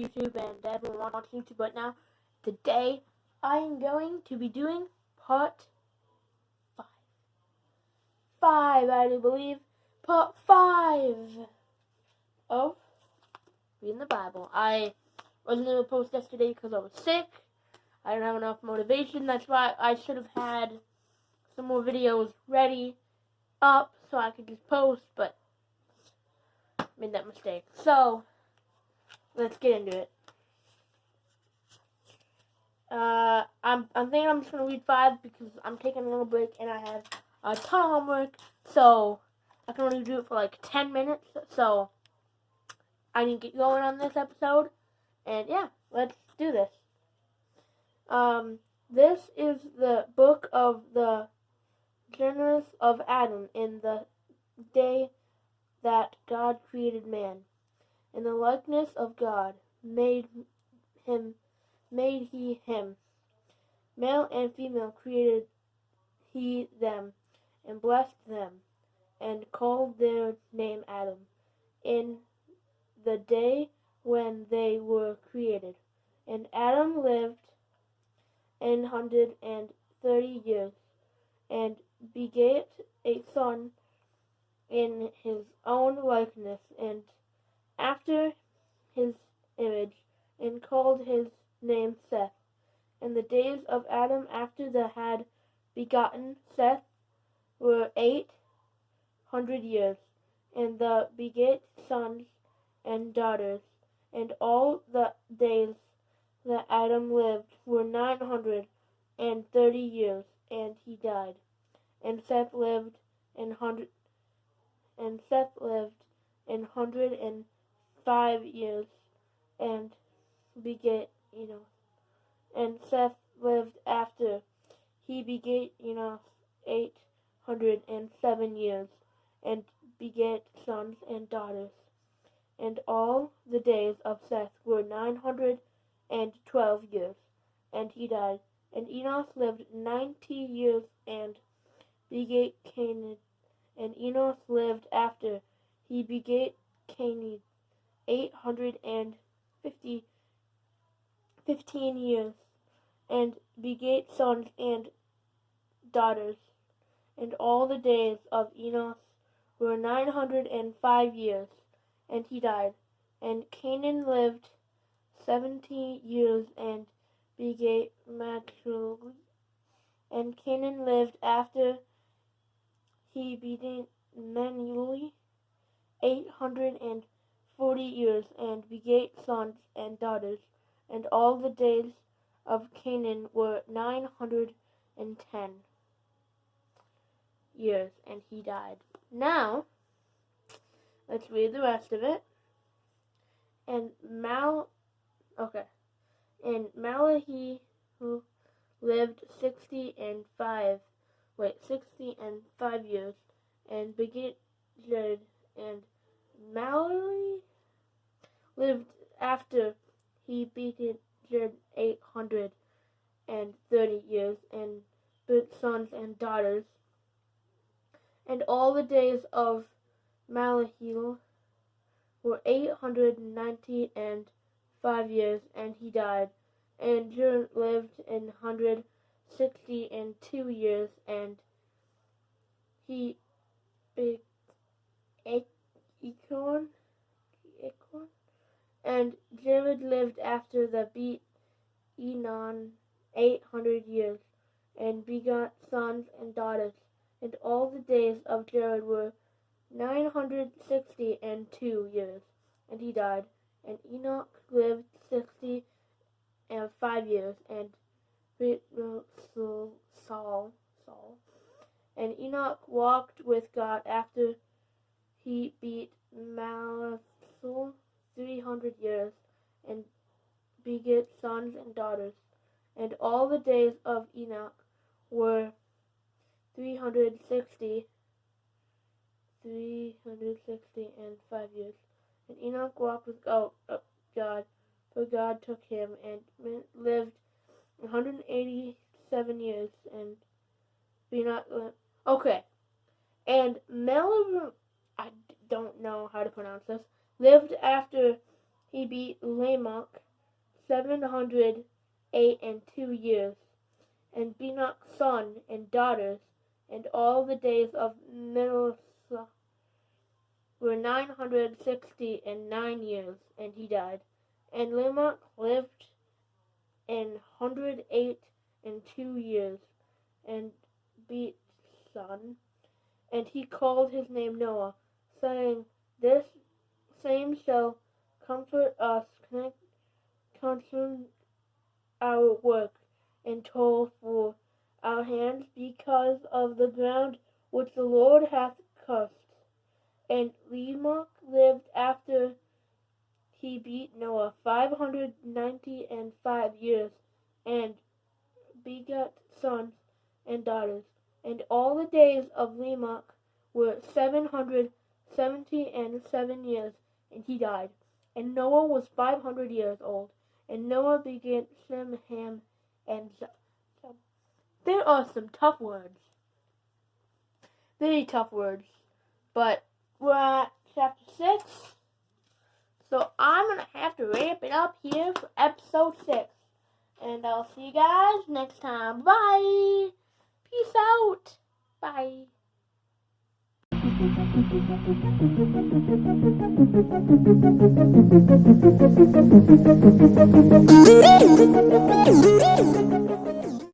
YouTube and Dad will watch YouTube, but now, today, I am going to be doing part 5. 5, I do believe. Part 5 of reading the Bible. I wasn't able to post yesterday because I was sick. I didn't have enough motivation. That's why I should have had some more videos ready up so I could just post, but made that mistake. So, let's get into it. I'm thinking I'm just gonna read 5 because I'm taking a little break and I have a ton of homework, so I can only do it for like 10 minutes. So I need to get going on this episode, and yeah, let's do this. This is the book of the Genesis of Adam in the day that God created man. In the likeness of God made he him. Male and female created he them, and blessed them, and called their name Adam, in the day when they were created. And Adam lived 130 years, and begat a son in his own likeness, and after his image, and called his name Seth. And the days of Adam after they had begotten Seth were 800 years, and they begat sons and daughters. And all the days that Adam lived were 930 years, and he died. And Seth lived 105 years, and begat Enos. And Seth lived after he begat Enos 807 years, and begat sons and daughters. And all the days of Seth were 912 years, and he died. And Enos lived 90 years, and begat Canaan. And Enos lived after he begat Canaan 815 years, and begat sons and daughters. And all the days of Enos were 905 years, and he died. And Canaan lived 70 years, and begat Mahalalel. And Canaan lived after he begat Mahalalel 840 years, and begat sons and daughters. And all the days of Canaan were 910 years, and he died. Now, let's read the rest of it. And Malachi, who lived 65 years, and begat Jared. And Malachi lived after he begat Jared 830 years, and begat sons and daughters. And all the days of Malachi were 895 years, and he died. And Jared lived 162 years, and he begat Echon. And Jared lived after the beat Enon 800 years, and begot sons and daughters. And all the days of Jared were 962 years, and he died. And Enoch lived 65 years, and begat Saul. And Enoch walked with God after he beat Mahalalel 300 years, and begat sons and daughters. And all the days of Enoch were 365 years. And Enoch walked with God, for God took him, and lived 187 years, and okay. And Melvin, I don't know how to pronounce this, lived after he beat Lamech 708 and Enoch's son and daughters, and all the days of Methuselah were 969 and he died. And Lamech lived 108 and begat son, and he called his name Noah, saying, This same shall comfort us concerning our work and toil for our hands, because of the ground which the Lord hath cursed. And Lamech lived after he beat Noah 595 and begat sons and daughters. And all the days of Lamech were 777 and he died. And Noah was 500 years old. And Noah begat Shem, Ham, and Japheth. There are some tough words. Very tough words. But we're at chapter 6. So I'm going to have to wrap it up here for episode 6. And I'll see you guys next time. Bye. Peace out. Bye.